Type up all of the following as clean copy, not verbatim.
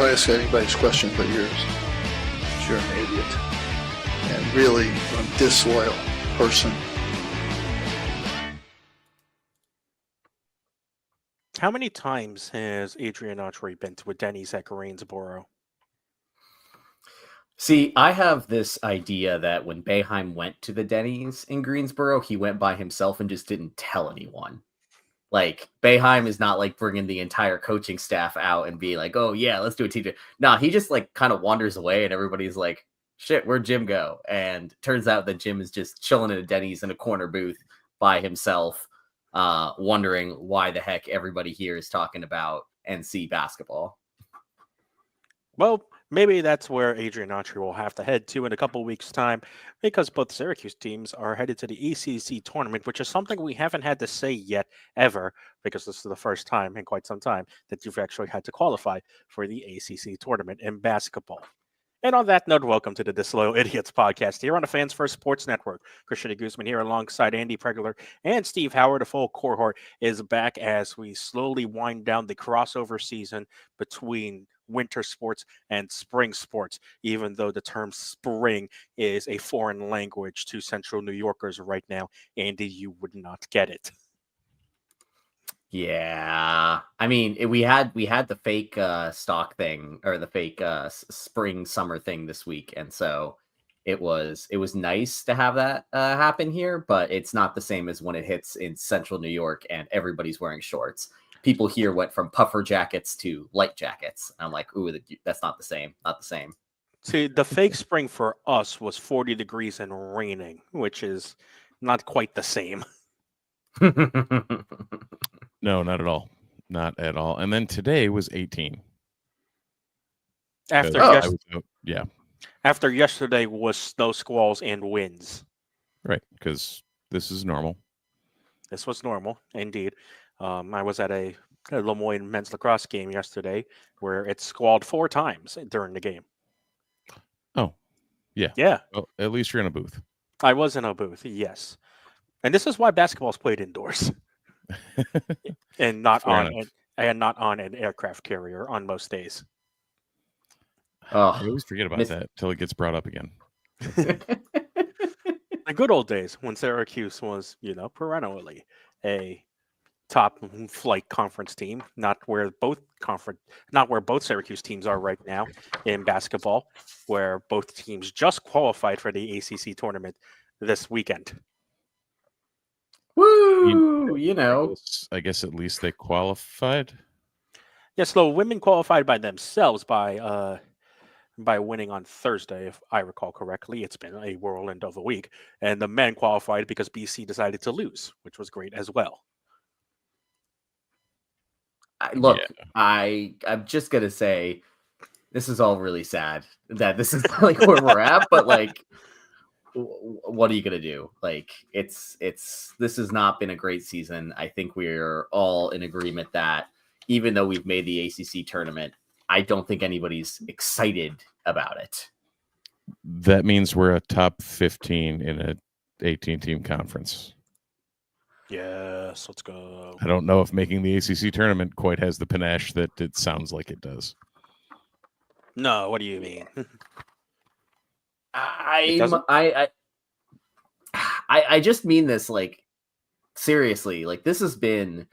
ask anybody's question but yours. You're an idiot. And really a disloyal person. How many times has Adrian Autry been to a Denny's at Greensboro? See, I have this idea that when Boeheim went to the Denny's in Greensboro, he went by himself and just didn't tell anyone. Like, Boeheim is not like bringing the entire coaching staff out and be like, oh yeah, let's do a team. Nah, he just like kind of wanders away and everybody's like, shit, where'd Jim go? And turns out that Jim is just chilling at a Denny's in a corner booth by himself, wondering why the heck everybody here is talking about NC basketball. Well, maybe that's where Adrian Autry will have to head to in a couple weeks' time, because both Syracuse teams are headed to the ACC tournament, which is something we haven't had to say yet, ever, because this is the first time in quite some time that you've actually had to qualify for the ACC tournament in basketball. And on that note, welcome to the Disloyal Idiots podcast here on the Fans First Sports Network. Christian Guzman here alongside Andy Pregler and Steve Howard. A full cohort is back as we slowly wind down the crossover season between winter sports and spring sports, even though the term spring is a foreign language to Central New Yorkers right now. Andy, you would not get it. Yeah, I mean, we had the fake stock thing, or the fake spring summer thing this week, and so it was nice to have that happen here, but it's not the same as when it hits in Central New York and everybody's wearing shorts. People here went from puffer jackets to light jackets. I'm like, ooh, that's not the same. Not the same. See, the fake spring for us was 40 degrees and raining, which is not quite the same. No, not at all. Not at all. And then today was 18. After After yesterday was snow squalls and winds. Right, because this is normal. This was normal, indeed. I was at a Lemoyne men's lacrosse game yesterday where it squalled 4 times during the game. Oh, yeah. Yeah. Well, at least you're in a booth. I was in a booth, yes. And this is why basketball is played indoors. and not on an aircraft carrier on most days. Oh, I always forget about that till it gets brought up again. The good old days when Syracuse was, perennially a top flight conference team, not where both Syracuse teams are right now in basketball, where both teams just qualified for the ACC tournament this weekend. Woo! I guess at least they qualified. Yes, the women qualified by themselves by winning on Thursday, if I recall correctly. It's been a whirlwind of a week, and the men qualified because BC decided to lose, which was great as well. I'm just gonna say this is all really sad that this is like where we're at, but like, what are you gonna do? Like, this has not been a great season. I think we're all in agreement that even though we've made the ACC tournament, I don't think anybody's excited about it. That means we're a top 15 in a 18-team conference. Yes, let's go. I don't know if making the ACC tournament quite has the panache that it sounds like it does. No, what do you mean? I just mean this, like, seriously. Like, this has been,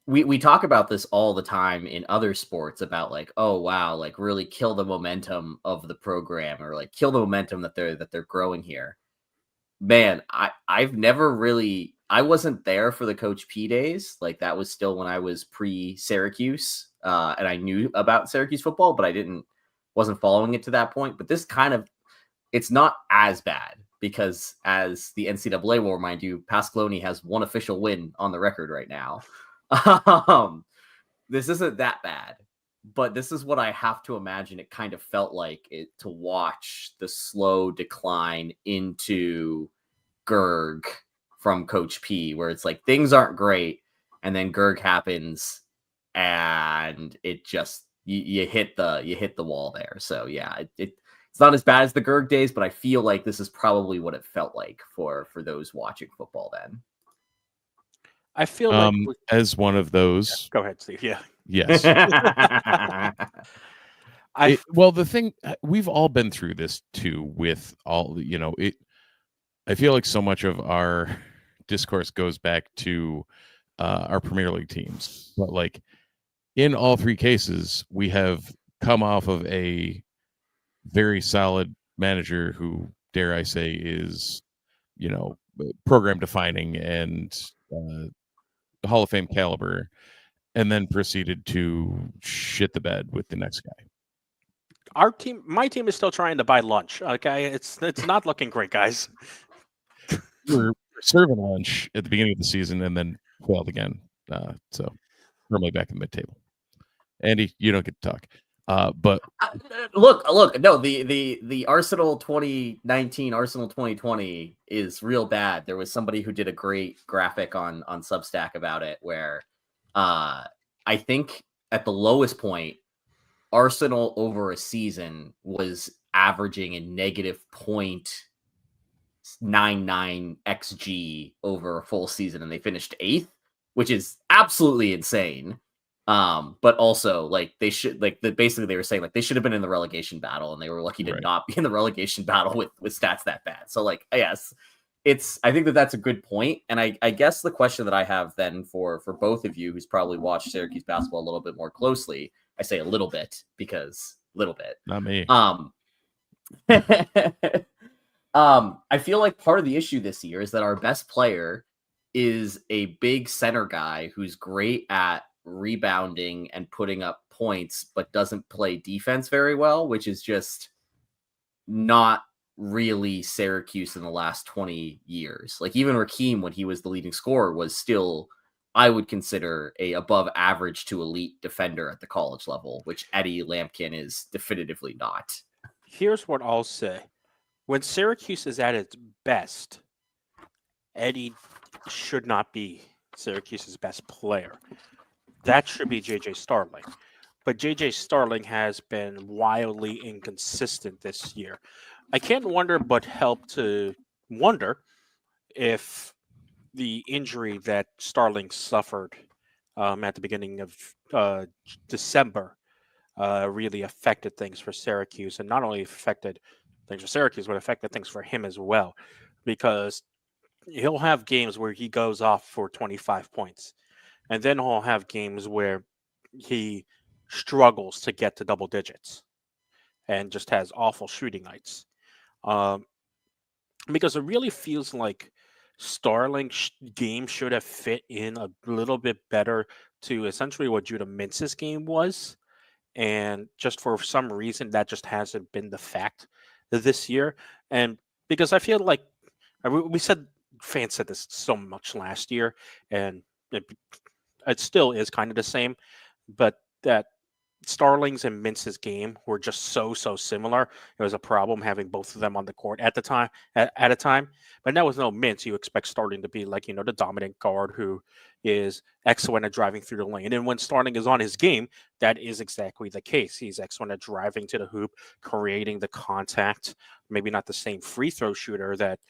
we talk about this all the time in other sports about like, oh wow, like really kill the momentum of the program, or like kill the momentum that they're growing here. Man, I've never really, I wasn't there for the Coach P days. Like, that was still when I was pre-Syracuse, and I knew about Syracuse football, but wasn't following it to that point. But this kind of, it's not as bad, because as the NCAA will remind you, Pasqualoni has one official win on the record right now. This isn't that bad, but this is what I have to imagine it kind of felt like it to watch the slow decline into Gerg from Coach P, where it's like things aren't great, and then Gerg happens, and it just you hit the wall there. So yeah, it's not as bad as the Gerg days, but I feel like this is probably what it felt like for those watching football then. I feel like as one of those. Go ahead, Steve. Yeah. Yes. Well, the thing, we've all been through this too with all, I feel like so much of our discourse goes back to our Premier League teams. But like in all three cases, we have come off of a very solid manager who, dare I say, is, program defining and Hall of Fame caliber, and then proceeded to shit the bed with the next guy. My team is still trying to buy lunch. Okay, it's not looking great, guys. We're serving lunch at the beginning of the season and then failed again. So firmly back in the mid-table. Andy, you don't get to talk. But look, no, the Arsenal 2019, Arsenal 2020 is real bad. There was somebody who did a great graphic on Substack about it, where I think at the lowest point, Arsenal over a season was averaging a negative 0.99 XG over a full season, and they finished 8th, which is absolutely insane. But also, like, they should, like, basically they were saying, like, they should have been in the relegation battle, and they were lucky to not be in the relegation battle with stats that bad. So, like, yes, I think that's a good point. And I guess the question that I have then for both of you, who's probably watched Syracuse basketball a little bit more closely, I say a little bit because little bit, not me. I feel like part of the issue this year is that our best player is a big center guy who's great at rebounding and putting up points, but doesn't play defense very well, which is just not really Syracuse in the last 20 years. Like, even Rakeem, when he was the leading scorer, was still, I would consider, a above average to elite defender at the college level, which Eddie Lampkin is definitively not. Here's what I'll say. When Syracuse is at its best, Eddie should not be Syracuse's best player. That should be J.J. Starling. But J.J. Starling has been wildly inconsistent this year. I can't wonder but help to wonder if the injury that Starling suffered at the beginning of December really affected things for Syracuse, and not only affected things for Syracuse, but affected things for him as well, because he'll have games where he goes off for 25 points, and then he'll have games where he struggles to get to double digits and just has awful shooting nights. Because it really feels like Starling's game should have fit in a little bit better to essentially what Judah Mintz's game was. And just for some reason, that just hasn't been the fact this year. And because I feel like fans said this so much last year, and it still is kind of the same, but that Starling's and Mintz's game were just so similar. It was a problem having both of them on the court at a time. But now with no Mintz, you expect Starling to be like, the dominant guard who is excellent at driving through the lane. And when Starling is on his game, that is exactly the case. He's excellent at driving to the hoop, creating the contact. Maybe not the same free throw shooter that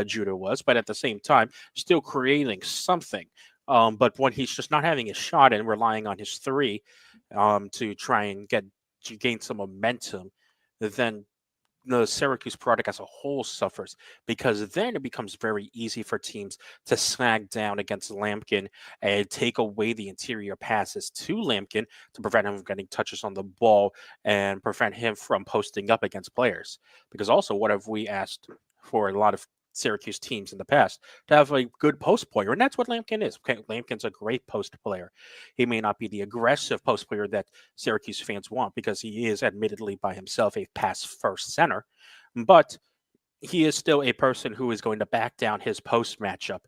Judah was, but at the same time, still creating something. But when he's just not having a shot and relying on his three to try and gain some momentum, then the Syracuse product as a whole suffers, because then it becomes very easy for teams to snag down against Lampkin and take away the interior passes to Lampkin to prevent him from getting touches on the ball and prevent him from posting up against players. Because also, what have we asked for a lot of Syracuse teams in the past? To have a good post player, and that's what Lampkin is. Okay, Lampkin's a great post player. He may not be the aggressive post player that Syracuse fans want, because he is admittedly by himself a pass first center, but he is still a person who is going to back down his post matchup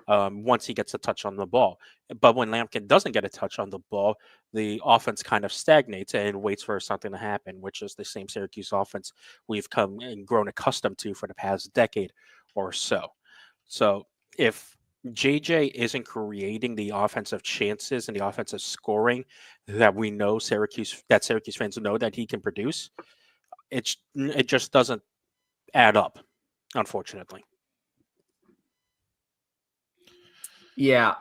once he gets a touch on the ball. But when Lampkin doesn't get a touch on the ball, the offense kind of stagnates and waits for something to happen, which is the same Syracuse offense we've come and grown accustomed to for the past decade or so. So if JJ isn't creating the offensive chances and the offensive scoring that we know Syracuse fans know that he can produce, it just doesn't add up, unfortunately. Yeah.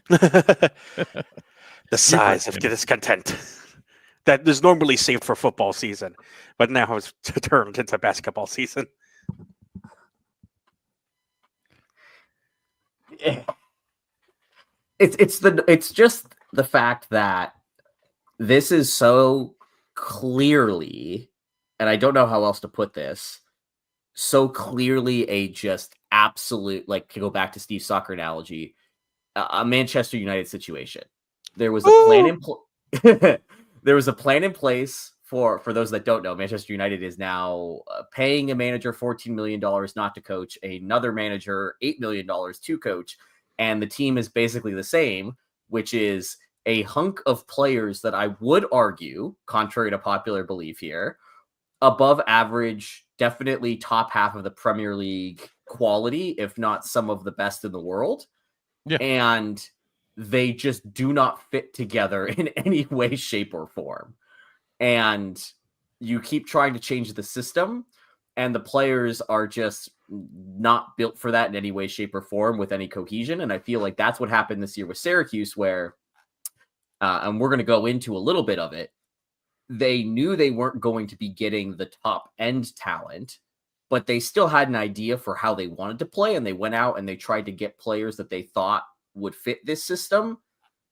The size of discontent. that is normally saved for football season, but now it's turned into basketball season. It's just the fact that this is so clearly, and I don't know how else to put this, so clearly a just absolute, like, to go back to Steve's soccer analogy, a Manchester United situation. There was a plan in there was a plan in place for those that don't know. Manchester United is now paying a manager $14 million not to coach, another manager $8 million to coach, and the team is basically the same, which is a hunk of players that I would argue, contrary to popular belief here, above average, definitely top half of the Premier League quality, if not some of the best in the world. Yeah. And they just do not fit together in any way, shape, or form. And you keep trying to change the system, and the players are just not built for that in any way, shape, or form with any cohesion. And I feel like that's what happened this year with Syracuse, where, and we're going to go into a little bit of it, they knew they weren't going to be getting the top end talent, but they still had an idea for how they wanted to play. And they went out and they tried to get players that they thought would fit this system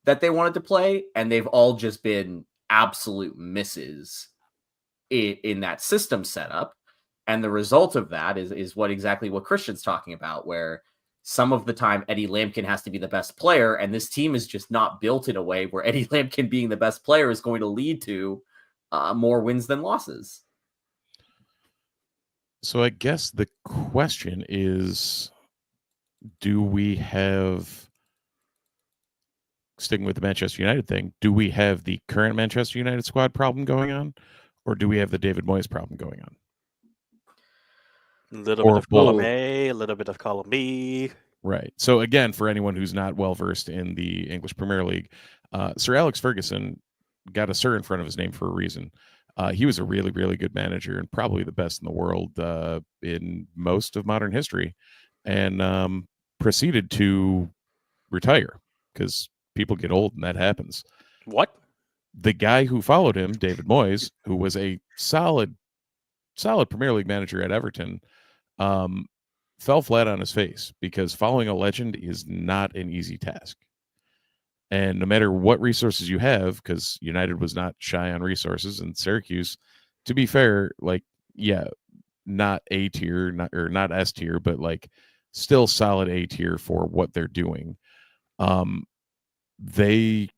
that they wanted to play. And they've all just been absolute misses in that system setup. And the result of that is exactly what Christian's talking about, where some of the time Eddie Lampkin has to be the best player. And this team is just not built in a way where Eddie Lampkin being the best player is going to lead to more wins than losses. So I guess the question is, do we have, sticking with the Manchester United thing, do we have the current Manchester United squad problem going on, or do we have the David Moyes problem going on? A little Or bit of column both. A, a little bit of column B. Right. So again, for anyone who's not well versed in the English Premier League, Sir Alex Ferguson got a Sir in front of his name for a reason. He was a really, really good manager and probably the best in the world in most of modern history, and proceeded to retire because people get old and that happens. What? The guy who followed him, David Moyes, who was a solid Premier League manager at Everton, fell flat on his face because following a legend is not an easy task. And no matter what resources you have, because United was not shy on resources, and Syracuse, to be fair, like, yeah, not A tier, not S tier, but like still solid A tier for what they're doing. They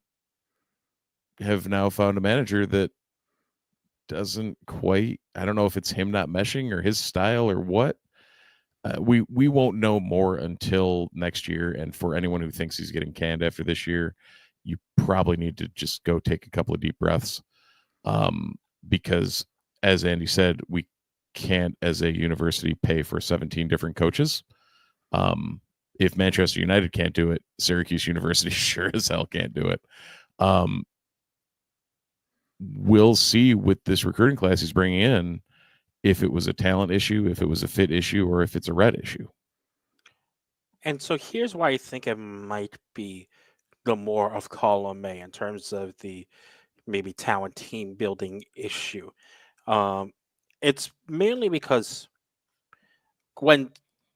have now found a manager that doesn't quite, I don't know if it's him not meshing or his style or what. We won't know more until next year. And for anyone who thinks he's getting canned after this year, you probably need to just go take a couple of deep breaths. Because as Andy said, we can't as a university pay for 17 different coaches. If Manchester United can't do it, Syracuse University sure as hell can't do it. We'll see with this recruiting class he's bringing in if it was a talent issue, if it was a fit issue, or if it's a red issue. And so here's why I think it might be the more of column A in terms of the maybe talent team building issue. It's mainly because when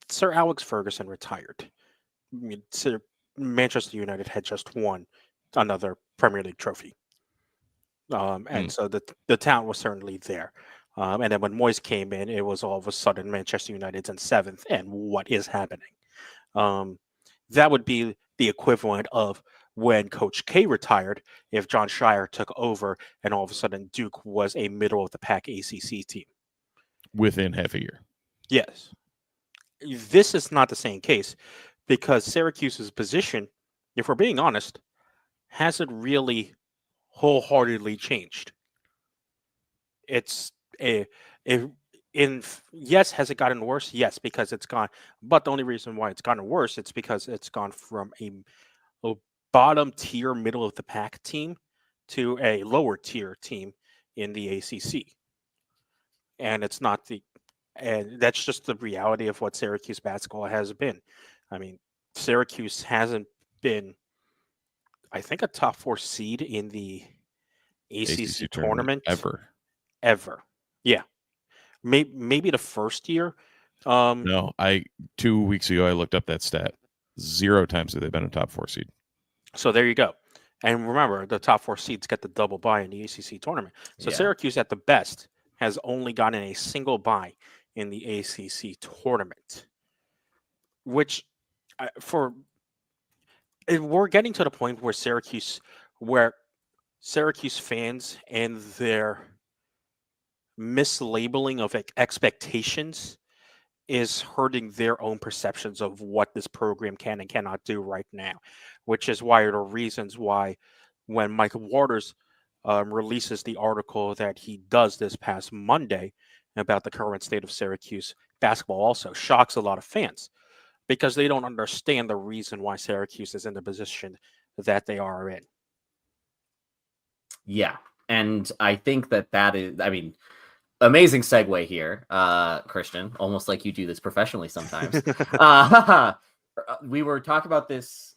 Sir Alex Ferguson retired, Manchester United had just won another Premier League trophy. And so the talent was certainly there. And then when Moyes came in, it was all of a sudden Manchester United's in seventh, and what is happening? That would be the equivalent of when Coach K retired, if John Shire took over, and all of a sudden Duke was a middle of the pack ACC team. Within half a year. Yes. This is not the same case because Syracuse's position, if we're being honest, hasn't really wholeheartedly changed. It's yes, has it gotten worse? Yes, because it's gone. But the only reason why it's gotten worse, it's because it's gone from a bottom tier, middle of the pack team to a lower tier team in the ACC. And it's not and that's just the reality of what Syracuse basketball has been. I mean, Syracuse hasn't been, I think, a top 4 seed in the ACC tournament ever. Yeah, maybe the first year. No, 2 weeks ago I looked up that stat. 0 times have they been a top 4 seed. So there you go. And remember, the top 4 seeds get the double bye in the ACC tournament. So Yeah. Syracuse, at the best, has only gotten a single bye in the ACC tournament, which we're getting to the point where Syracuse fans and their mislabeling of expectations is hurting their own perceptions of what this program can and cannot do right now, which is why the reasons why when Michael Waters releases the article that he does this past Monday about the current state of Syracuse basketball also shocks a lot of fans because they don't understand the reason why Syracuse is in the position that they are in. Yeah. And I think that is, I mean, amazing segue here, Christian, almost like you do this professionally sometimes. We were talking about this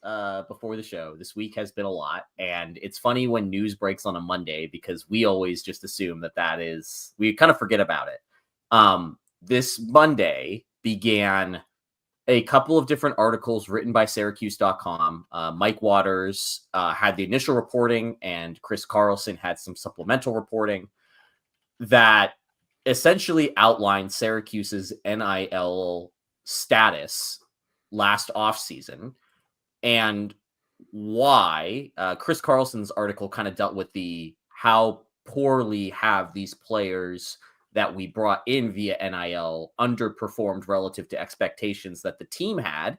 before the show. This week has been a lot, and it's funny when news breaks on a Monday because we always just assume that is, we kind of forget about it. This Monday began a couple of different articles written by Syracuse.com. Mike Waters had the initial reporting, and Chris Carlson had some supplemental reporting that essentially outlined Syracuse's NIL status last offseason and why. Chris Carlson's article kind of dealt with how poorly have these players that we brought in via NIL underperformed relative to expectations that the team had.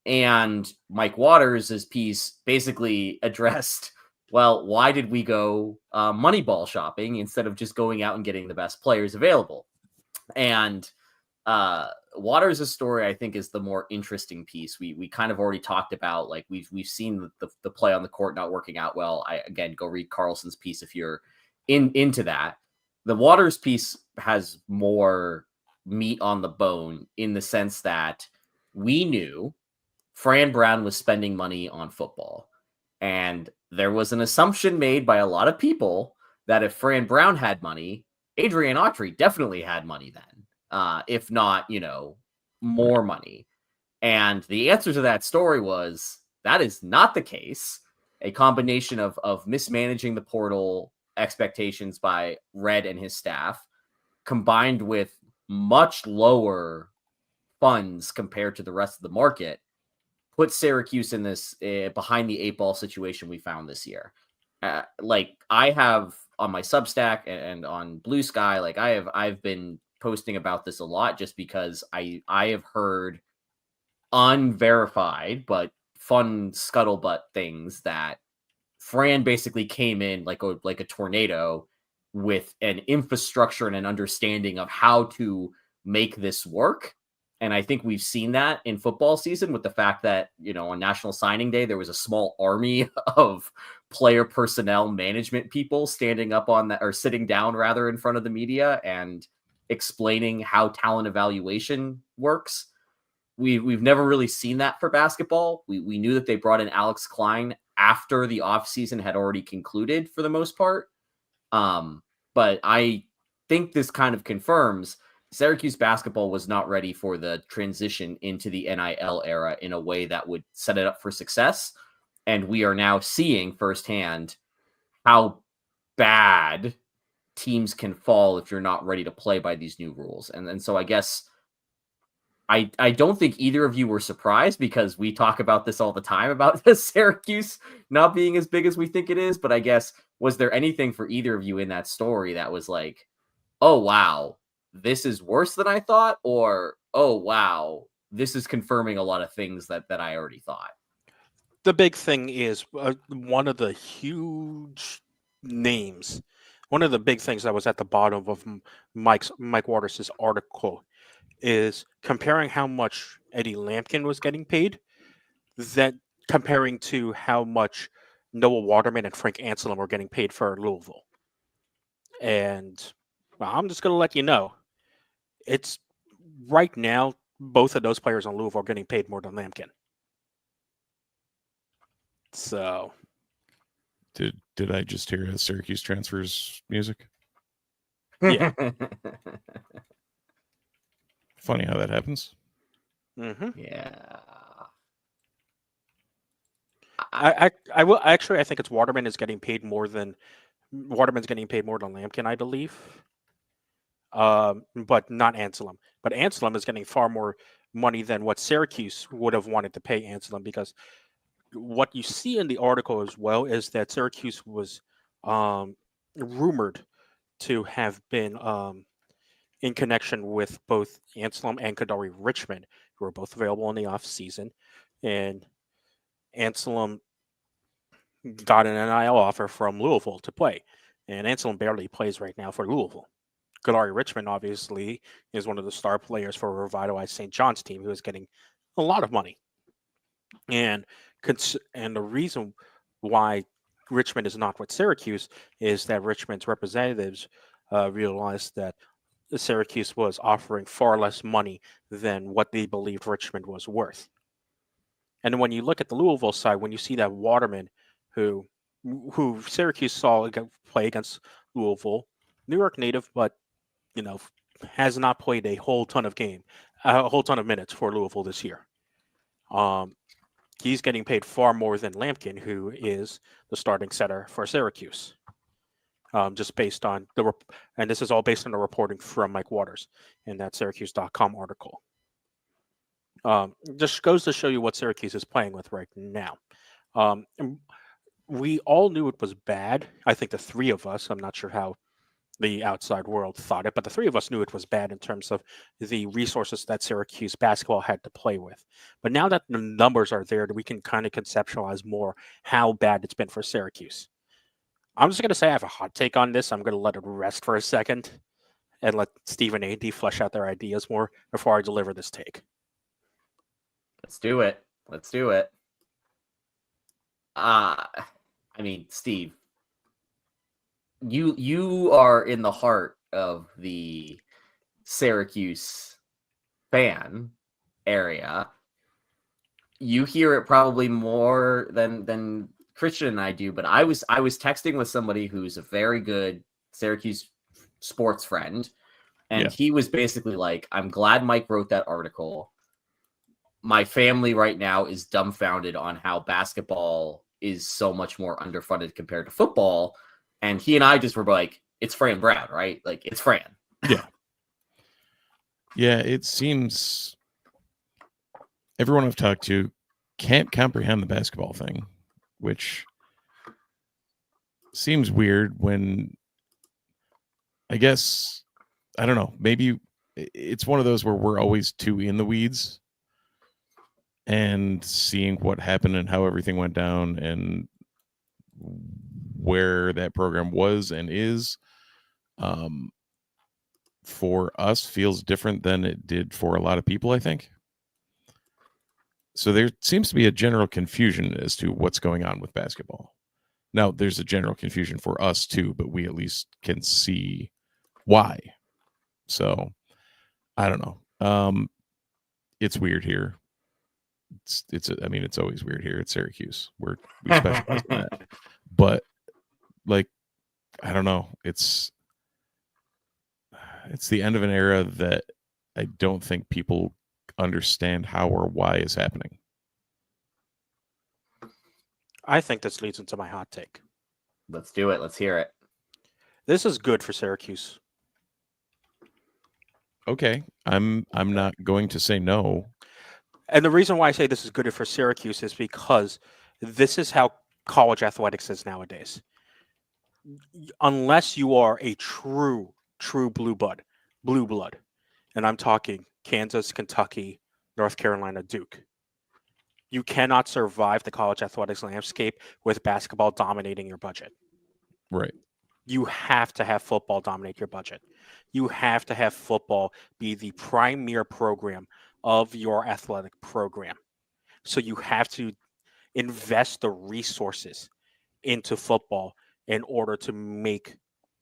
And Mike Waters' piece basically addressed, well, why did we go Moneyball shopping instead of just going out and getting the best players available? And Waters' story, I think, is the more interesting piece. We kind of already talked about, like, we've seen the play on the court not working out well. Again, go read Carlson's piece if you're into that. The Waters piece has more meat on the bone in the sense that we knew Fran Brown was spending money on football. And there was an assumption made by a lot of people that if Fran Brown had money, Adrian Autry definitely had money then, if not, more money. And the answer to that story was that is not the case. A combination of mismanaging the portal, expectations by Red and his staff, combined with much lower funds compared to the rest of the market, put Syracuse in this behind the 8-ball situation we found this year. Like I have on my Substack and on Blue Sky, like I've been posting about this a lot just because I have heard unverified but fun scuttlebutt things that Fran basically came in like a tornado with an infrastructure and an understanding of how to make this work. And I think we've seen that in football season with the fact that, on National Signing Day, there was a small army of player personnel management people standing up on that, or sitting down rather, in front of the media and explaining how talent evaluation works. We've never really seen that for basketball. We knew that they brought in Alex Klein after the offseason had already concluded for the most part. But I think this kind of confirms Syracuse basketball was not ready for the transition into the NIL era in a way that would set it up for success. And we are now seeing firsthand how bad teams can fall if you're not ready to play by these new rules. And so I guess I don't think either of you were surprised because we talk about this all the time about the Syracuse not being as big as we think it is. But I guess, was there anything for either of you in that story that was like, oh, wow, this is worse than I thought? Or, oh, wow, this is confirming a lot of things that I already thought? The big thing is one of the huge names, one of the big things that was at the bottom of Mike Waters' article is comparing how much Eddie Lampkin was getting paid, that comparing to how much Noah Waterman and Frank Anselm were getting paid for Louisville. And I'm just going to let you know, it's right now, both of those players on Louisville are getting paid more than Lampkin. So Did I just hear a Syracuse transfers music? Yeah. Funny how that happens. Mm-hmm. Yeah. I will actually. I think it's Waterman's getting paid more than Lampkin, I believe. But not Anselm. But Anselm is getting far more money than what Syracuse would have wanted to pay Anselm, because what you see in the article as well is that Syracuse was rumored to have been in connection with both Anselm and Kadari Richmond, who were both available in the offseason. And Anselm got an NIL offer from Louisville to play. And Anselm barely plays right now for Louisville. Kadari Richmond, obviously, is one of the star players for a revitalized St. John's team, who is getting a lot of money. And the reason why Richmond is not with Syracuse is that Richmond's representatives realized that Syracuse was offering far less money than what they believed Richmond was worth. And when you look at the Louisville side, when you see that Waterman, who Syracuse saw play against Louisville, New York native, but has not played a whole ton of minutes for Louisville this year. He's getting paid far more than Lampkin, who is the starting setter for Syracuse. Just based on and this is all based on the reporting from Mike Waters in that Syracuse.com article. Just goes to show you what Syracuse is playing with right now. We all knew it was bad. I think the three of us, I'm not sure how the outside world thought it, but the three of us knew it was bad in terms of the resources that Syracuse basketball had to play with. But now that the numbers are there, we can kind of conceptualize more how bad it's been for Syracuse. I'm just going to say I have a hot take on this. I'm going to let it rest for a second and let Steve and Andy flesh out their ideas more before I deliver this take. Let's do it. I mean, Steve, you are in the heart of the Syracuse fan area. You hear it probably more than Christian and I do, but I was texting with somebody who's a very good Syracuse sports friend, and he was basically like, I'm glad Mike wrote that article. My family right now is dumbfounded on how basketball is so much more underfunded compared to football. And he and I just were like, it's Fran Brown, right? Like, it's Fran. Yeah. Yeah, it seems everyone I've talked to can't comprehend the basketball thing, which seems weird when, I guess, I don't know, maybe it's one of those where we're always too in the weeds, and seeing what happened and how everything went down and where that program was and is, for us feels different than it did for a lot of people, I think. So there seems to be a general confusion as to what's going on with basketball. Now, there's a general confusion for us too, but we at least can see why. So I don't know. It's weird here. It's always weird here at Syracuse. We specialize in that. But like, I don't know. It's the end of an era that I don't think people understand how or why is happening. I think this leads into my hot take. Let's do it. Let's hear it. This is good for Syracuse. Okay. I'm not going to say no. And the reason why I say this is good for Syracuse is because this is how college athletics is nowadays. Unless you are a true blue blood, and I'm talking Kansas, Kentucky, North Carolina, Duke, you cannot survive the college athletics landscape with basketball dominating your budget. Right. You have to have football dominate your budget. You have to have football be the premier program of your athletic program. So you have to invest the resources into football in order to make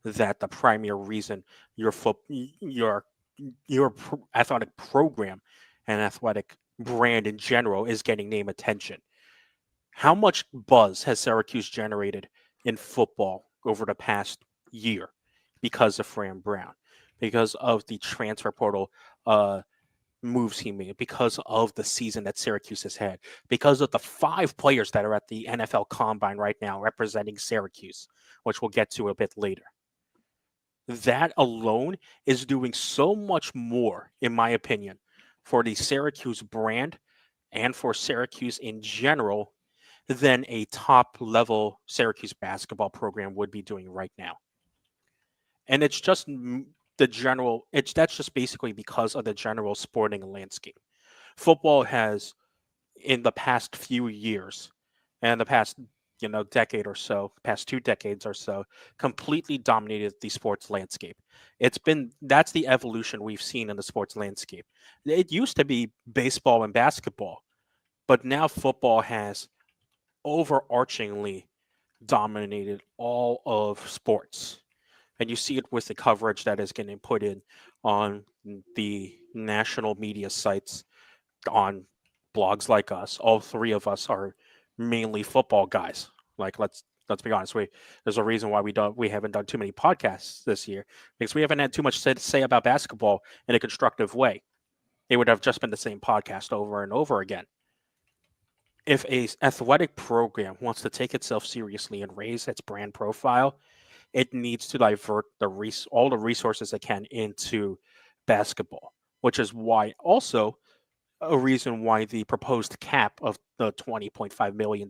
that the primary reason your athletic program and athletic brand in general is getting name attention. How much buzz has Syracuse generated in football over the past year because of Fran Brown, because of the transfer portal moves he made, because of the season that Syracuse has had, because of the 5 players that are at the NFL Combine right now representing Syracuse, which we'll get to a bit later. That alone is doing so much more, in my opinion, for the Syracuse brand and for Syracuse in general than a top level Syracuse basketball program would be doing right now. And it's just the general, that's just basically because of the general sporting landscape. Football has, in the past few years and the past decade or so, past 2 decades or so, completely dominated the sports landscape. That's the evolution we've seen in the sports landscape. It used to be baseball and basketball, but now football has overarchingly dominated all of sports. And you see it with the coverage that is getting put in on the national media sites, on blogs like us. All 3 of us are mainly football guys. Like, let's be honest. There's a reason why we haven't done too many podcasts this year, because we haven't had too much to say about basketball in a constructive way. It would have just been the same podcast over and over again. If a athletic program wants to take itself seriously and raise its brand profile, it needs to divert all the resources it can into basketball, which is why also a reason why the proposed cap of the $20.5 million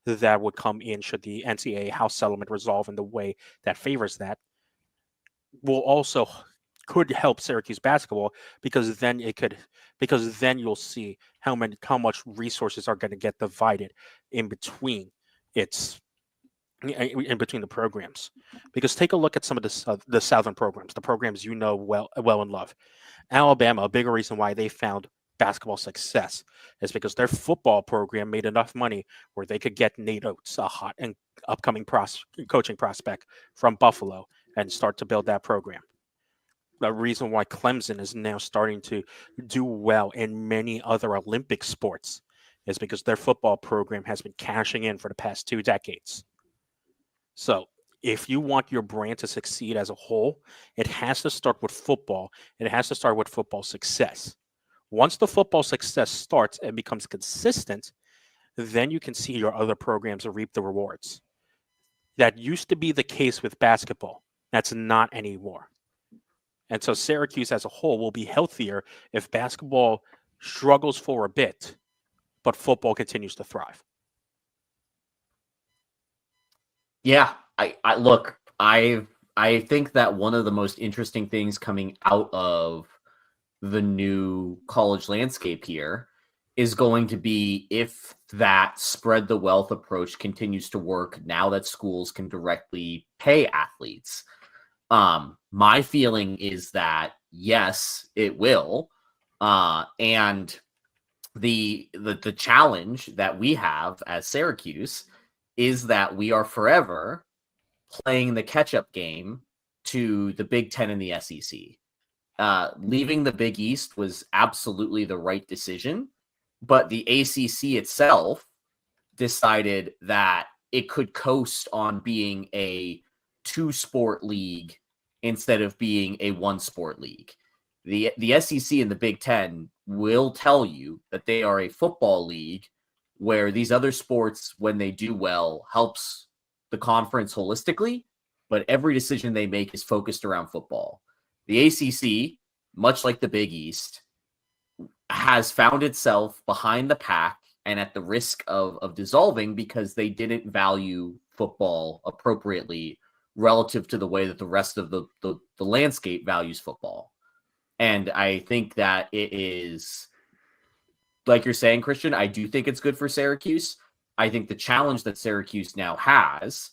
that would come in should the NCAA House settlement resolve in the way that favors that could help Syracuse basketball, because then you'll see how much resources are going to get divided in between the programs. Because take a look at some of the Southern programs, the programs well and love. Alabama, a bigger reason why they found basketball success is because their football program made enough money where they could get Nate Oates, a hot and upcoming coaching prospect from Buffalo, and start to build that program. The reason why Clemson is now starting to do well in many other Olympic sports is because their football program has been cashing in for the past 2 decades. So if you want your brand to succeed as a whole, it has to start with football. It has to start with football success. Once the football success starts and becomes consistent, then you can see your other programs reap the rewards. That used to be the case with basketball. That's not anymore. And so Syracuse as a whole will be healthier if basketball struggles for a bit, but football continues to thrive. Yeah, I think that one of the most interesting things coming out of the new college landscape here is going to be if that spread the wealth approach continues to work now that schools can directly pay athletes. My feeling is that yes, it will. And the challenge that we have as Syracuse is that we are forever playing the catch-up game to the Big Ten and the SEC. Leaving the Big East was absolutely the right decision, but the ACC itself decided that it could coast on being a 2-sport league instead of being a 1-sport league. The SEC and the Big Ten will tell you that they are a football league where these other sports, when they do well, helps the conference holistically, but every decision they make is focused around football. The ACC, much like the Big East, has found itself behind the pack and at the risk of dissolving because they didn't value football appropriately relative to the way that the rest of the landscape values football. And I think that it is, like you're saying, Christian, I do think it's good for Syracuse. I think the challenge that Syracuse now has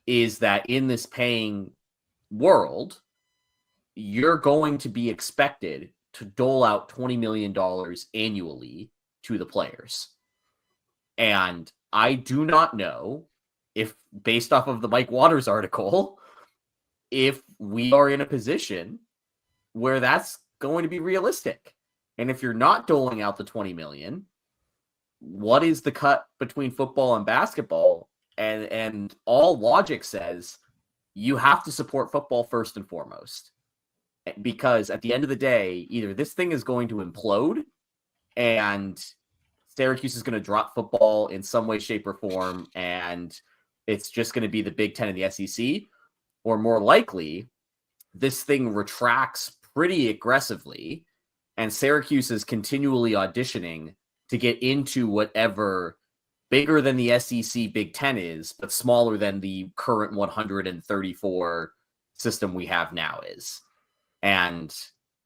is that in this paying world, you're going to be expected to dole out $20 million annually to the players. And I do not know if, based off of the Mike Waters article, if we are in a position where that's going to be realistic. And if you're not doling out the $20 million, what is the cut between football and basketball And all logic says you have to support football first and foremost, because at the end of the day, either this thing is going to implode and Syracuse is going to drop football in some way, shape, or form, and it's just going to be the Big Ten and the SEC, or more likely, this thing retracts pretty aggressively, and Syracuse is continually auditioning to get into whatever bigger than the SEC Big Ten is, but smaller than the current 134 system we have now is. And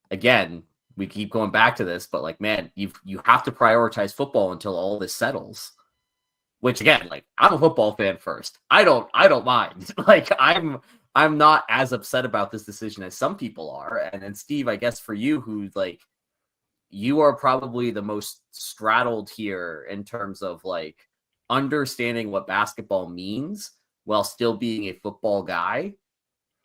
again, we keep going back to this, but like, man, you have to prioritize football until all this settles. Which again, like, I'm a football fan first. I don't mind. Like, I'm not as upset about this decision as some people are. And then Steve, I guess for you, who's like, you are probably the most straddled here in terms of like understanding what basketball means while still being a football guy.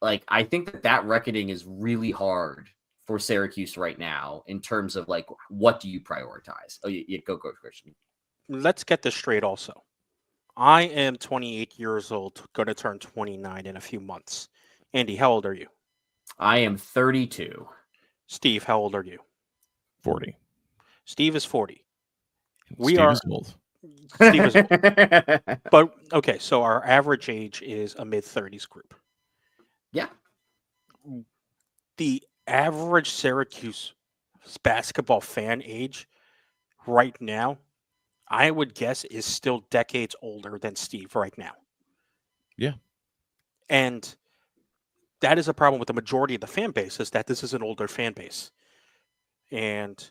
Like, I think that reckoning is really hard for Syracuse right now in terms of like, what do you prioritize? Oh, you go, Christian. Let's get this straight also. I am 28 years old, going to turn 29 in a few months. Andy, how old are you? I am 32. Steve, how old are you? 40. Steve is 40. Steve is old. Steve is old. But, okay, so our average age is a mid-30s group. Yeah. The average Syracuse basketball fan age right now, I would guess, is still decades older than Steve right now. Yeah. And that is a problem with the majority of the fan base, is that this is an older fan base. And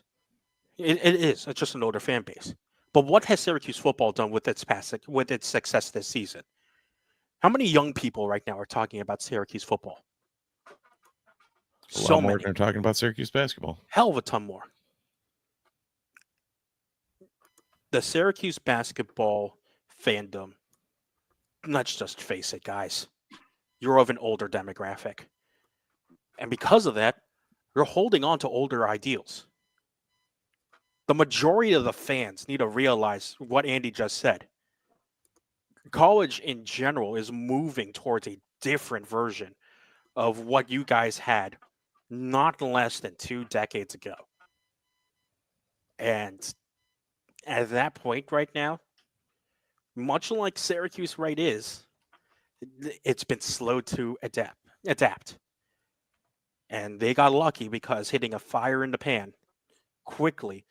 it's just an older fan base. But what has Syracuse football done with its success this season? How many young people right now are talking about Syracuse football? A lot more than are talking about Syracuse basketball. Hell of a ton more. The Syracuse basketball fandom, let's just face it, guys, you're of an older demographic. And because of that, you're holding on to older ideals. The majority of the fans need to realize what Andy just said. College in general is moving towards a different version of what you guys had not less than 2 decades ago. And at that point right now, much like Syracuse right is, it's been slow to adapt. And they got lucky because hitting a fire in the pan quickly,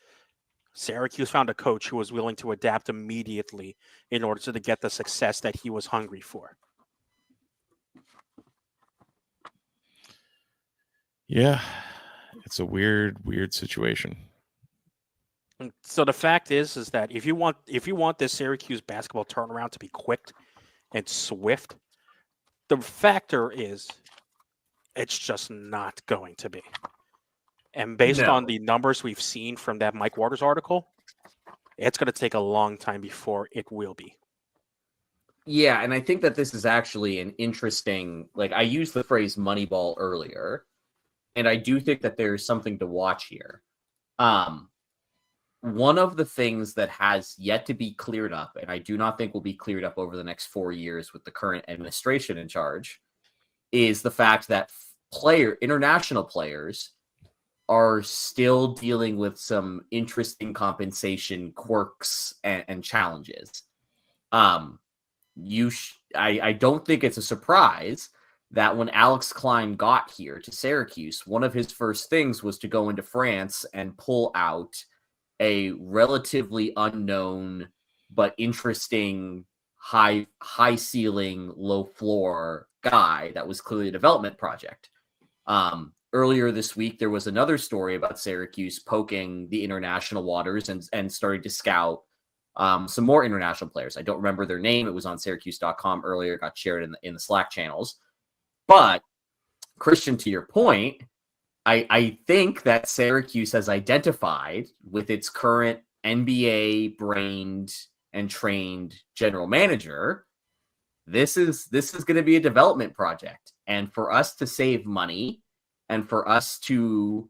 Syracuse found a coach who was willing to adapt immediately in order to get the success that he was hungry for. Yeah, it's a weird situation. So the fact is that if you want this Syracuse basketball turnaround to be quick and swift, the factor is it's just not going to be. And based on the numbers we've seen from that Mike Waters article, it's going to take a long time before it will be. Yeah, and I think that this is actually an interesting, like, I used the phrase Moneyball earlier, and I do think that there's something to watch here. One of the things that has yet to be cleared up, and I do not think will be cleared up over the next 4 years with the current administration in charge, is the fact that international players are still dealing with some interesting compensation quirks and challenges. I don't think it's a surprise that when Alex Klein got here to Syracuse, one of his first things was to go into France and pull out a relatively unknown but interesting high ceiling, low floor guy that was clearly a development project. Earlier this week, there was another story about Syracuse poking the international waters and starting to scout some more international players. I don't remember their name. It was on Syracuse.com earlier, got shared in the Slack channels. But Christian, to your point, I think that Syracuse has identified with its current NBA brained and trained general manager, this is going to be a development project. And for us to save money and for us to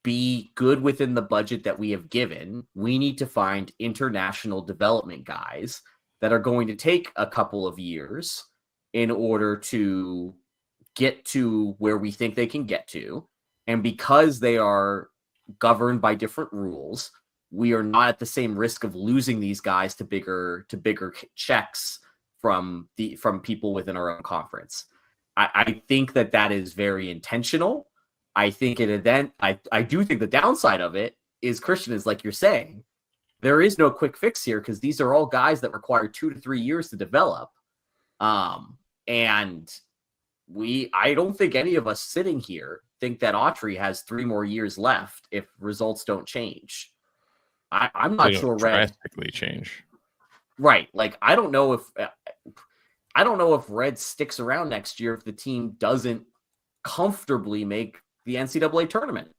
be good within the budget that we have given, we need to find international development guys that are going to take a couple of years in order to get to where we think they can get to. And because they are governed by different rules, we are not at the same risk of losing these guys to bigger checks from people within our own conference. I think that is very intentional. I think I do think the downside of it is, Christian, is like you're saying, there is no quick fix here because these are all guys that require 2 to 3 years to develop. And I don't think any of us sitting here think that Autry has 3 more years left if results don't change. I'm not sure Red drastically change. Right. Like, I don't know if Red sticks around next year if the team doesn't comfortably make the NCAA tournament.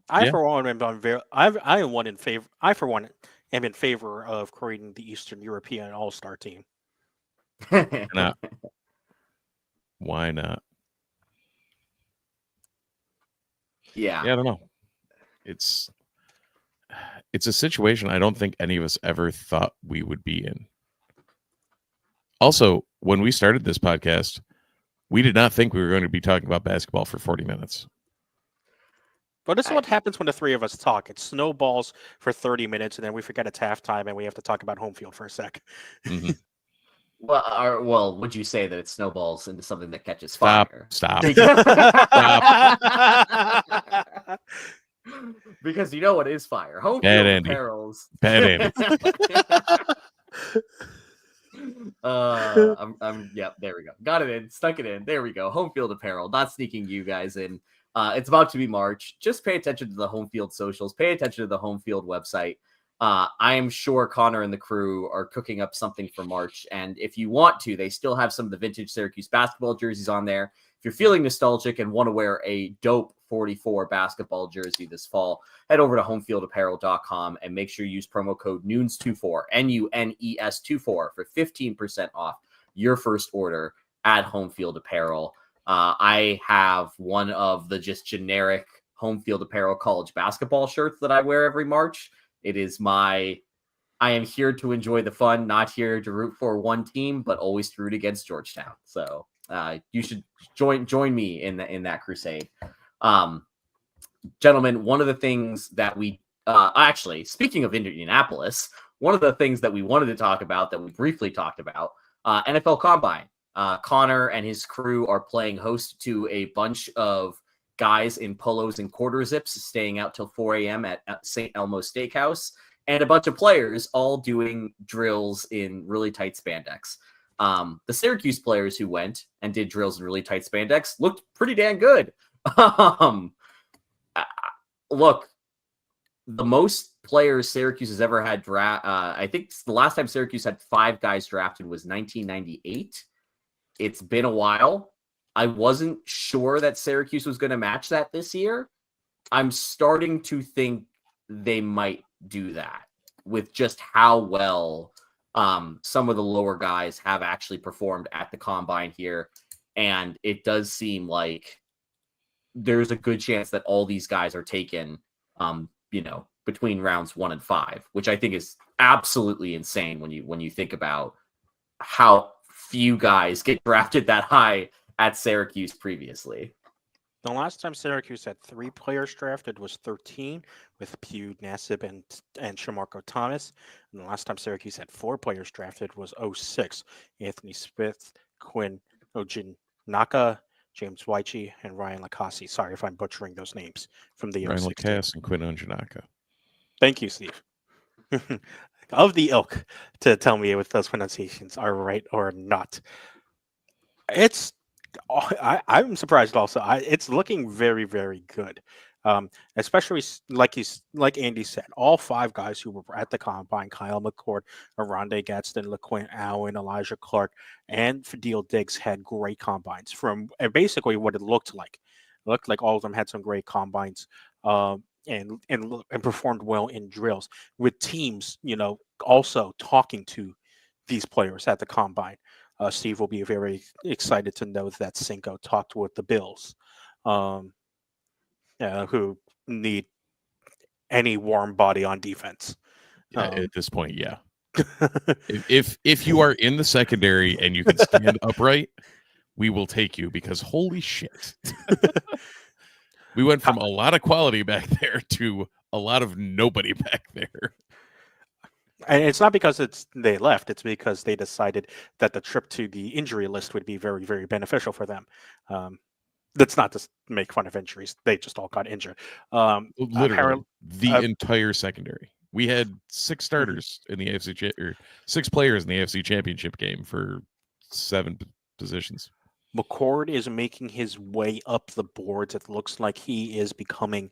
I for one am in favor of creating the Eastern European All-Star team. Why not? Yeah, I don't know. It's a situation I don't think any of us ever thought we would be in. Also, when we started this podcast, we did not think we were going to be talking about basketball for 40 minutes. But this is what happens when the three of us talk. It snowballs for 30 minutes, and then we forget it's halftime, and we have to talk about home field for a sec. Mm-hmm. Well, would you say that it snowballs into something that catches Stop. fire? Stop. Because you know what is fire? Home Bad field Andy. apparels. Bad Andy. Yep, there we go. Got it in, stuck it in. There we go. Home field apparel, not sneaking you guys in. It's about to be March. Just pay attention to the home field socials. Pay attention to the home field website. I am sure Connor and the crew are cooking up something for March. And if you want to, they still have some of the vintage Syracuse basketball jerseys on there. If you're feeling nostalgic and want to wear a dope 44 basketball jersey this fall, head over to homefieldapparel.com and make sure you use promo code NUNES24, NUNES24 for 15% off your first order at Home Field Apparel. I have one of the just generic Home Field Apparel college basketball shirts that I wear every March. It is I am here to enjoy the fun, not here to root for one team, but always to root against Georgetown. So you should join me in that crusade. Gentlemen, one of the things that we actually, speaking of Indianapolis, one of the things that we wanted to talk about that we briefly talked about, NFL Combine. Connor and his crew are playing host to a bunch of guys in polos and quarter zips staying out till 4 a.m. at St. Elmo Steakhouse, and a bunch of players all doing drills in really tight spandex. The Syracuse players who went and did drills in really tight spandex looked pretty damn good. Look, the most players Syracuse has ever had draft. I think the last time Syracuse had 5 guys drafted was 1998. It's been a while. I wasn't sure that Syracuse was going to match that this year. I'm starting to think they might do that with just how well some of the lower guys have actually performed at the Combine here. And it does seem like there's a good chance that all these guys are taken, between rounds 1 and 5, which I think is absolutely insane when you think about how few guys get drafted that high at Syracuse previously. The last time Syracuse had 3 players drafted was 13 with Pugh, Nassib, and Shamarko Thomas. And the last time Syracuse had 4 players drafted was 06. Anthony Smith, Quinn Ojinaka, James Weiche, and Ryan Lacassi. Sorry if I'm butchering those names from the Ryan 06 Lacassi and Quinn Ojinaka. Thank you, Steve. Of the ilk to tell me if those pronunciations are right or not. I'm surprised also. It's looking very, very good. Especially like Andy said, all 5 guys who were at the Combine, Kyle McCord, Aronde Gadsden, LaQuint Allen, Elijah Clark, and Fadil Diggs had great combines from basically what it looked like. It looked like all of them had some great combines and performed well in drills with teams, also talking to these players at the Combine. Steve will be very excited to know that Cinco talked with the Bills, who need any warm body on defense. At this point, yeah. If you are in the secondary and you can stand upright, we will take you because holy shit. We went from a lot of quality back there to a lot of nobody back there. And it's not because they left; it's because they decided that the trip to the injury list would be very, very beneficial for them. That's not to make fun of injuries; they just all got injured. Literally, Apparently, the entire secondary. We had 6 starters in the AFC or 6 players in the AFC Championship game for 7 positions. McCord is making his way up the boards. It looks like he is becoming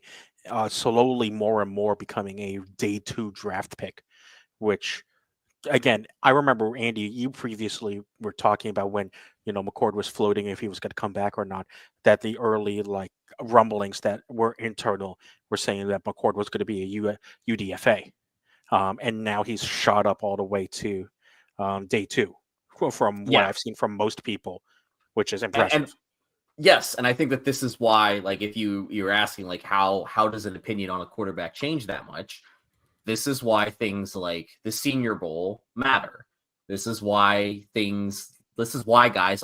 slowly more and more becoming a day 2 draft pick, which again, I remember Andy, you previously were talking about when McCord was floating if he was going to come back or not. That the early like rumblings that were internal were saying that McCord was going to be a UDFA, and now he's shot up all the way to day 2, from what Yeah, I've seen from most people, which is and impressive. yes, and I think that this is why, like, if you're asking, like, how does an opinion on a quarterback change that much? This is why things like the Senior Bowl matter. This is why guys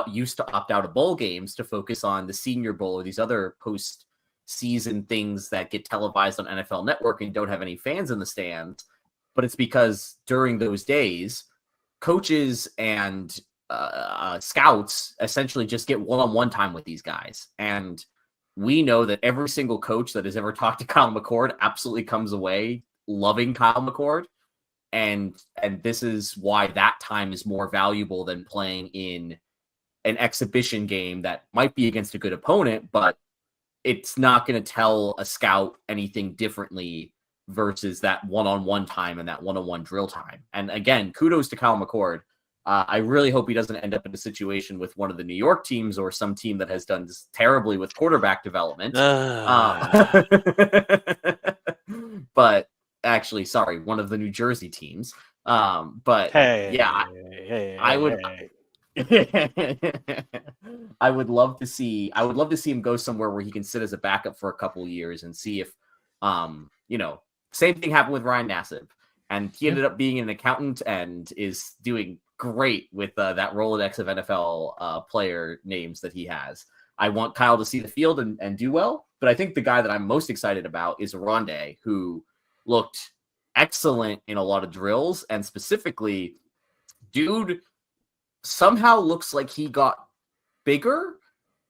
used to opt out of bowl games to focus on the Senior Bowl or these other post-season things that get televised on NFL Network and don't have any fans in the stands. But it's because during those days, coaches and scouts essentially just get one-on-one time with these guys. And we know that every single coach that has ever talked to Kyle McCord absolutely comes away loving Kyle McCord. And this is why that time is more valuable than playing in an exhibition game that might be against a good opponent, but it's not going to tell a scout anything differently versus that one-on-one time and that one-on-one drill time. And again, kudos to Kyle McCord. I really hope he doesn't end up in a situation with one of the New York teams or some team that has done terribly with quarterback development. But actually, sorry, one of the New Jersey teams. But I would. I would love to see him go somewhere where he can sit as a backup for a couple of years and see if, same thing happened with Ryan Nassib, and he ended up being an accountant and is doing great with that Rolodex of NFL player names that he has. I want Kyle to see the field and do well, but I think the guy that I'm most excited about is Rondé, who looked excellent in a lot of drills, and specifically, dude somehow looks like he got bigger,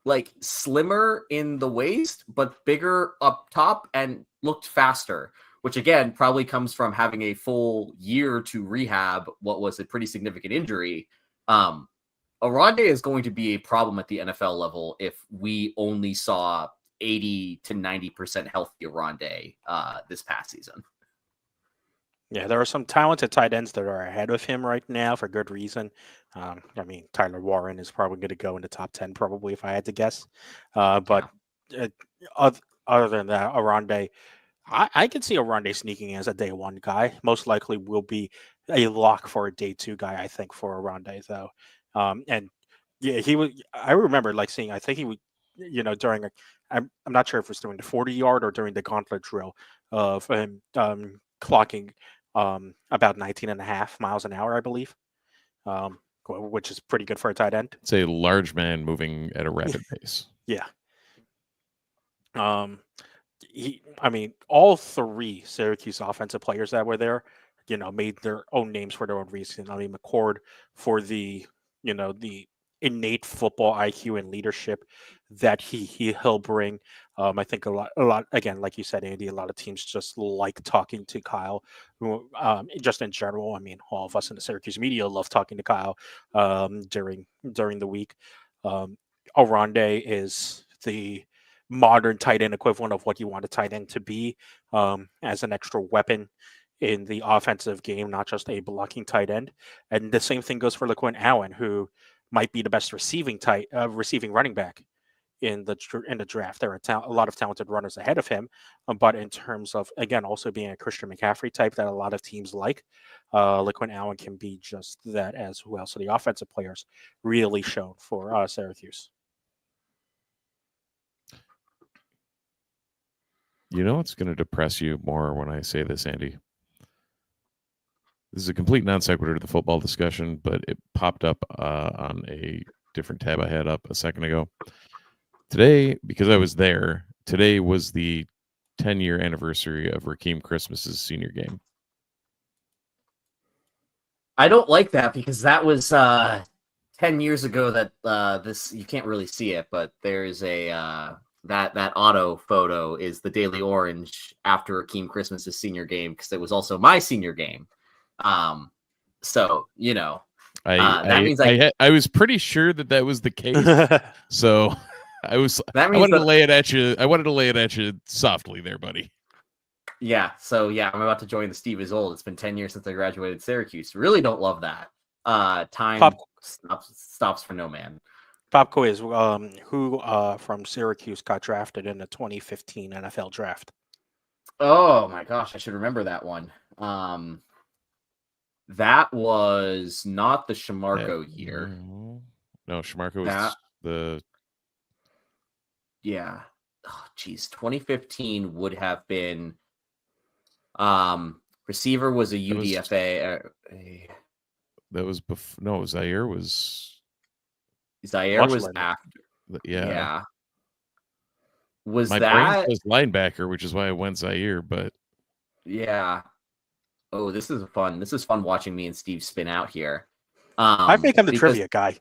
like slimmer in the waist, but bigger up top and looked faster, which again probably comes from having a full year to rehab what was a pretty significant injury. Rondé is going to be a problem at the NFL level if we only saw 80 to 90% healthy Rondé this past season. Yeah, there are some talented tight ends that are ahead of him right now for good reason. I mean, Tyler Warren is probably going to go in the top 10, probably, if I had to guess. But other than that, Rondé, I can see Rondé sneaking in as a day 1 guy. Most likely will be a lock for a day 2 guy, I think, for Rondé, though. And yeah, he was. I remember like seeing. I think he would. During I'm not sure if it was during the 40-yard or during the gauntlet drill of him clocking about 19.5 miles an hour, I believe, which is pretty good for a tight end. It's a large man moving at a rapid pace. Yeah. I mean, all 3 Syracuse offensive players that were there, made their own names for their own reason. I mean, McCord for the innate football IQ and leadership that he'll bring. I think a lot again, like you said, Andy, a lot of teams just like talking to Kyle. Just in general, I mean, all of us in the Syracuse media love talking to Kyle during the week. Rondé is the modern tight end equivalent of what you want a tight end to be, as an extra weapon in the offensive game, not just a blocking tight end. And the same thing goes for LaQuinn Allen, who might be the best receiving running back in the draft. There are a lot of talented runners ahead of him, but in terms of, again, also being a Christian McCaffrey type that a lot of teams like, LaQuinn Allen can be just that as well. So the offensive players really shown for Syracuse. You know what's going to depress you more when I say this, Andy? This is a complete non sequitur to the football discussion, but it popped up on a different tab I had up a second ago. Today, because I was there, today was the 10-year anniversary of Rakeem Christmas's senior game. I don't like that because that was 10 years ago that this, you can't really see it, but there's a that auto photo is the Daily Orange after Rakeem Christmas's senior game, because it was also my senior game. So, you know, that means I was pretty sure that was the case. So I wanted to lay it at you. I wanted to lay it at you softly there, buddy. Yeah. So yeah, I'm about to join the Steve is old. It's been 10 years since I graduated Syracuse. Really don't love that. Time stops for no man. Pop quiz. Who from Syracuse got drafted in the 2015 NFL draft? Oh my gosh, I should remember that one. That was not the Shamarko year. No, Shamarko was the. Yeah. Oh, geez. 2015 would have been. Receiver was a UDFA. That was before. No, Zaire was. Zaire was after. Yeah. Was my brain was linebacker, which is why I went Zaire, but. Yeah. Oh, this is fun. This is fun watching me and Steve spin out here. I think I'm the trivia guy.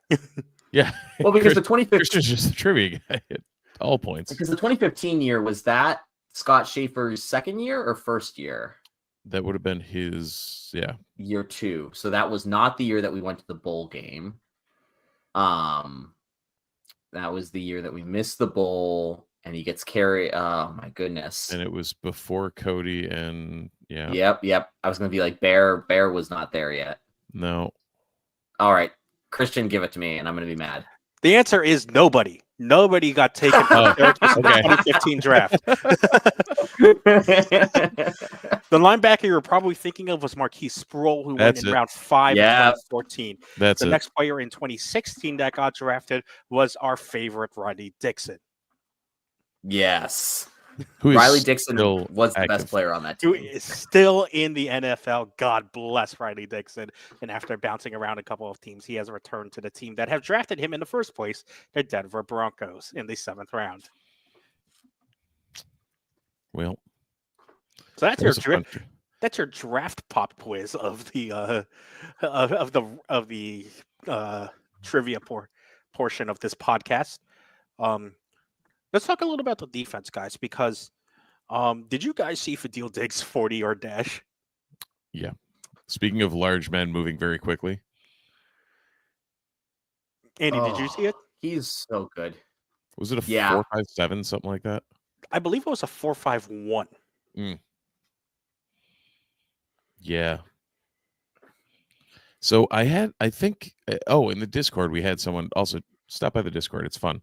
Yeah. Well, because the 2015 Christian's just the trivia guy at all points. Because the 2015 year, was that Scott Schaefer's second year or first year? That would have been his, year 2. So that was not the year that we went to the bowl game. That was the year that we missed the bowl. And he gets carried. Oh my goodness! And it was before Cody and Yep. I was gonna be like Bear. Bear was not there yet. No. All right, Christian, give it to me, and I'm gonna be mad. The answer is nobody. Nobody got taken from the 2015 draft. The linebacker you're probably thinking of was Marquise Sproul, who went in round 5 of 2014. The next player in 2016 that got drafted was our favorite Riley Dixon. Yes. Riley Dixon was the best player on that team. Who is still in the NFL. God bless Riley Dixon. And after bouncing around a couple of teams, he has returned to the team that have drafted him in the first place, the Denver Broncos, in the 7th round. Well, so that's your draft pop quiz of the trivia portion of this podcast. Let's talk a little about the defense, guys, because did you guys see Fadil Diggs' 40-yard dash? Yeah. Speaking of large men moving very quickly. Andy, did you see it? He's so good. Was it a 4.57, something like that? I believe it was a 4.51. Yeah. So in the Discord, we had someone also stop by the Discord. It's fun.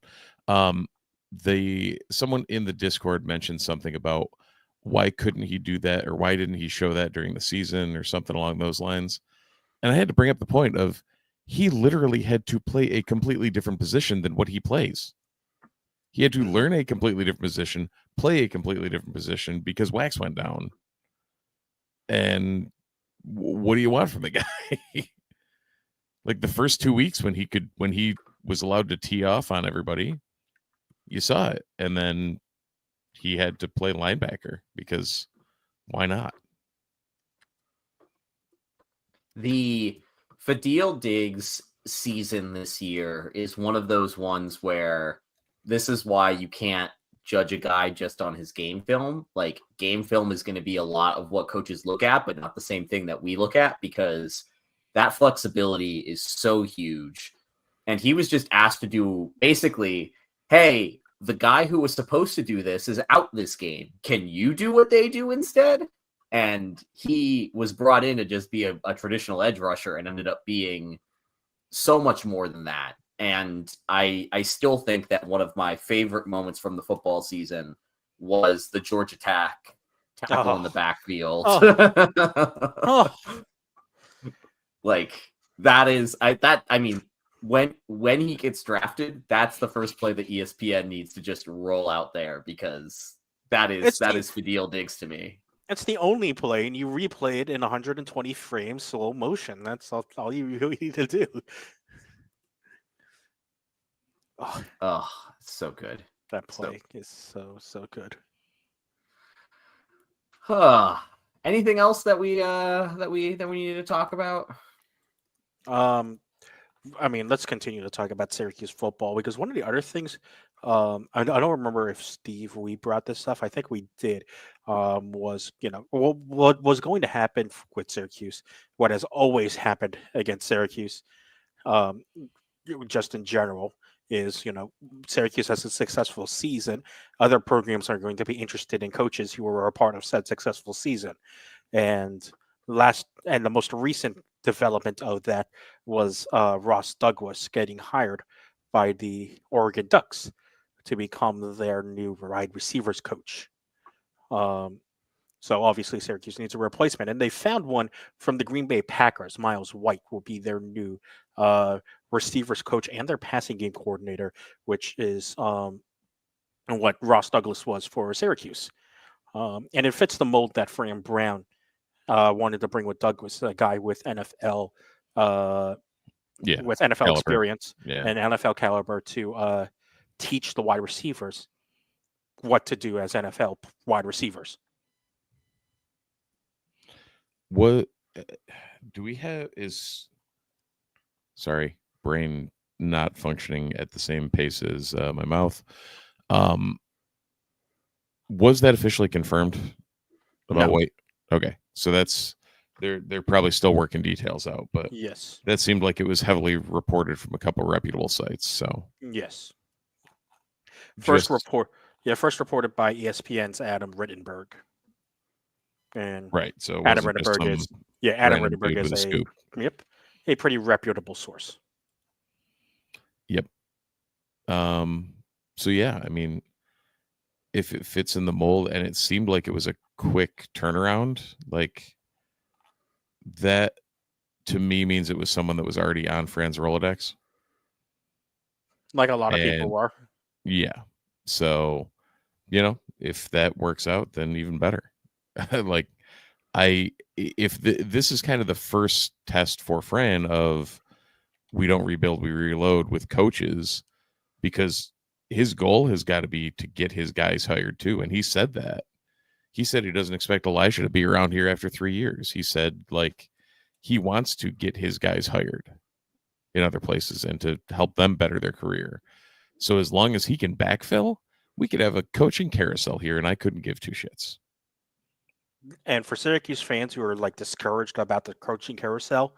Someone in the Discord mentioned something about why couldn't he do that, or why didn't he show that during the season, or something along those lines. And I had to bring up the point of he literally had to play a completely different position than what he plays. He had to learn a completely different position, play a completely different position because wax went down. And what do you want from the guy? Like the first 2 weeks when he was allowed to tee off on everybody, you saw it. And then he had to play linebacker because why not? The Fadil Diggs season this year is one of those ones where this is why you can't judge a guy just on his game film. Like, game film is going to be a lot of what coaches look at, but not the same thing that we look at, because that flexibility is so huge. And he was just asked to do basically, hey, the guy who was supposed to do this is out this game. Can you do what they do instead? And he was brought in to just be a traditional edge rusher and ended up being so much more than that. And I still think that one of my favorite moments from the football season was the Georgia tackle in the backfield. Like, that is, I mean, when he gets drafted, that's the first play that ESPN needs to just roll out there, because that is Fadil Diggs to me. It's the only play, and you replay it in 120 frames slow motion. That's all you really need to do. Oh, Oh, it's so good. that play is so good. Anything else that we needed to talk about? I mean, let's continue to talk about Syracuse football because one of the other things, I don't remember if Steve we brought this stuff. I think we did. Was what was going to happen with Syracuse? What has always happened against Syracuse, um, just in general, is Syracuse has a successful season. Other programs are going to be interested in coaches who were a part of said successful season, and the most recent development of that was Ross Douglas getting hired by the Oregon Ducks to become their new wide receivers coach. So obviously Syracuse needs a replacement, and they found one from the Green Bay Packers. Miles White will be their new receivers coach and their passing game coordinator, which is what Ross Douglas was for Syracuse. And it fits the mold that Fran Brown wanted to bring with Douglas, a guy with NFL caliber. experience and NFL caliber to teach the wide receivers what to do as NFL wide receivers. What do we have? Sorry, brain not functioning at the same pace as my mouth. Was that officially confirmed about No. White? Okay, so that's they're probably still working details out, but Yes, that seemed like it was heavily reported from a couple reputable sites. So yes. just First reported by ESPN's Adam Rittenberg. And right. So it Adam wasn't just Rittenberg some Adam random Rittenberg dude with is a scoop. a pretty reputable source. Yep. So yeah, I mean, if it fits in the mold, and it seemed like it was a quick turnaround, like that to me means it was someone that was already on Fran's Rolodex. Like a lot of people are. Yeah. So, if that works out, then even better. Like this is kind of the first test for Fran of we don't rebuild, we reload with coaches, because his goal has got to be to get his guys hired too. And he said that. He said he doesn't expect Elijah to be around here after 3 years. He said, like, he wants to get his guys hired in other places and to help them better their career. So as long as he can backfill, we could have a coaching carousel here, and I couldn't give two shits. And for Syracuse fans who are like discouraged about the coaching carousel,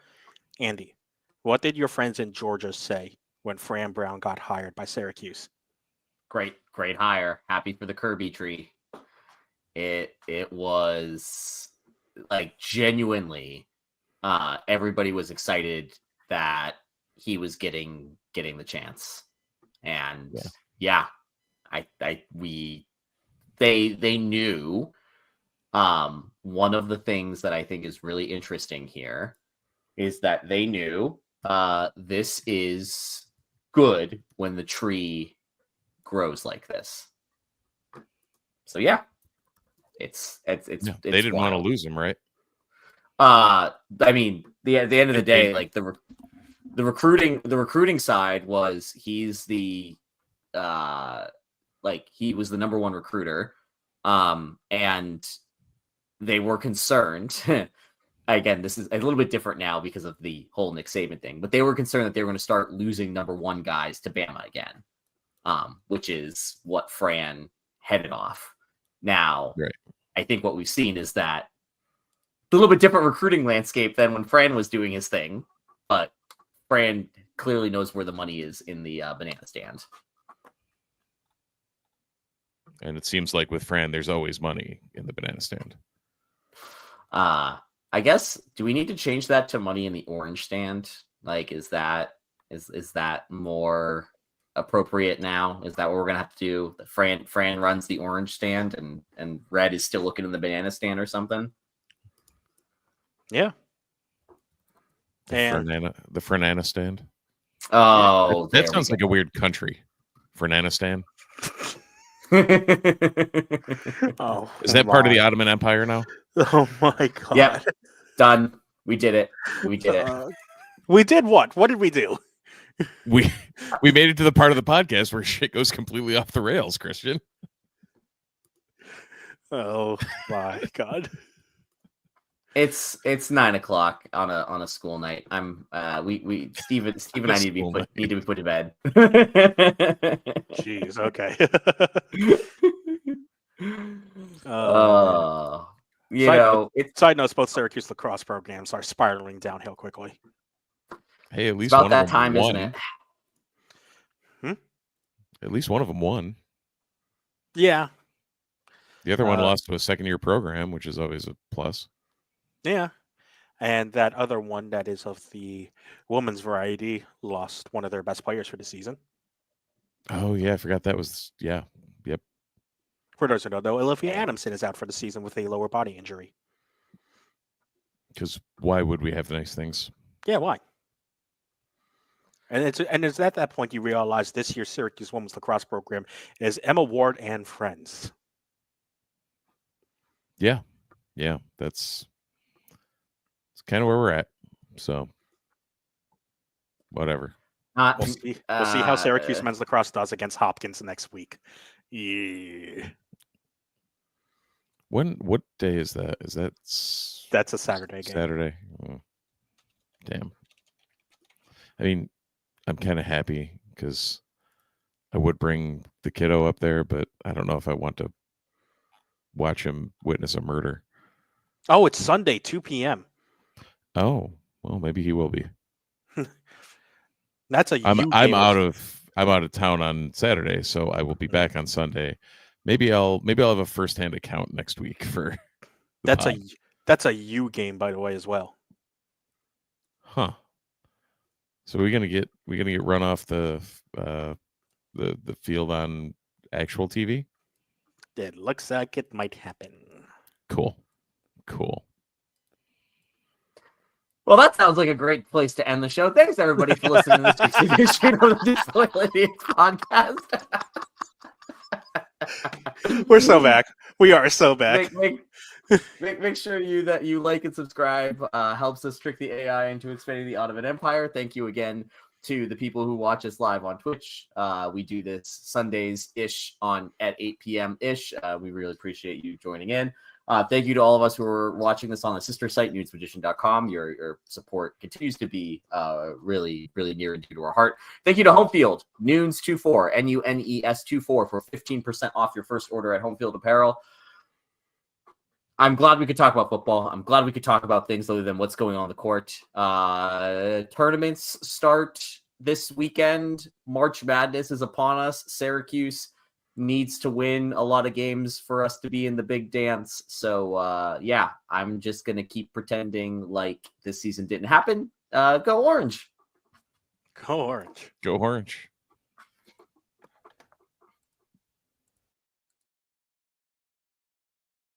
Andy, what did your friends in Georgia say when Fran Brown got hired by Syracuse? Great hire. Happy for the Kirby tree. It was like genuinely everybody was excited that he was getting the chance. And they knew one of the things that I think is really interesting here is that they knew this is good when the tree grows like this. So yeah, it's they didn't want to lose him, right? I mean, at the end of the day, like the recruiting side was he's the he was the number one recruiter, and they were concerned. Again, this is a little bit different now because of the whole Nick Saban thing, but they were concerned that they were going to start losing number one guys to Bama again, which is what Fran headed off. Now, right. I think what we've seen is that a little bit different recruiting landscape than when Fran was doing his thing, but Fran clearly knows where the money is in the banana stand. And it seems like with Fran, there's always money in the banana stand. I guess, do we need to change that to money in the orange stand? Like, is that more appropriate now? Is that what we're gonna have to do? Fran runs the orange stand and Red is still looking in the banana stand or something? Yeah. The Fernana stand. Oh, that sounds like a weird country. Fernana stand. Oh, Is that part of my. the Ottoman Empire now? Oh my god. Yep. Done. We did it. We did it. We did what? What did we do? We made it to the part of the podcast where shit goes completely off the rails, Christian. Oh my god. It's 9:00 on a school night. Steve and I need to be put to bed. Jeez, okay. You Side know, Side notes, both Syracuse lacrosse programs are spiraling downhill quickly. Hey, at it's least about one that of them time, won. isn't it? At least one of them won. Yeah. The other one lost to a second-year program, which is always a plus. Yeah. And that other one that is of the women's variety lost one of their best players for the season. Oh, yeah, I forgot that was, yeah. Yep. For those who don't know, Olivia Adamson is out for the season with a lower body injury. Because why would we have nice things? Yeah, why? And it's at that point you realize this year's Syracuse women's lacrosse program is Emma Ward and friends. Yeah. Yeah, it's kind of where we're at. So, whatever. We'll see how Syracuse men's lacrosse does against Hopkins next week. Yeah. What day is that? That's a Saturday game. Saturday. Oh, damn. I mean, I'm kind of happy because I would bring the kiddo up there, but I don't know if I want to watch him witness a murder. Oh, it's Sunday, 2 p.m. Oh, well, maybe he will be. That's a I'm out of town on Saturday, so I will be back on Sunday. Maybe I'll have a first-hand account next week for that's a U game, by the way, as well. Huh. So we're gonna get run off the field on actual TV? It looks like it might happen. Cool. Well, that sounds like a great place to end the show. Thanks, everybody, for listening to this week's edition of the Disloyal Idiots podcast. We're so back. We are so back. Make sure that you like and subscribe. Helps us trick the AI into expanding the Ottoman Empire. Thank you again to the people who watch us live on Twitch. We do this Sundays-ish at 8 p.m.-ish. We really appreciate you joining in. Thank you to all of us who are watching this on the sister site, nunesmagician.com. Your support continues to be really, really near and dear to our heart. Thank you to Homefield, Nunes24, NUNES24 for 15% off your first order at Homefield Apparel. I'm glad we could talk about football. I'm glad we could talk about things other than what's going on the court. Tournaments start this weekend. March Madness is upon us. Syracuse needs to win a lot of games for us to be in the big dance. So, yeah, I'm just going to keep pretending like this season didn't happen. Go Orange. Go Orange. Go Orange.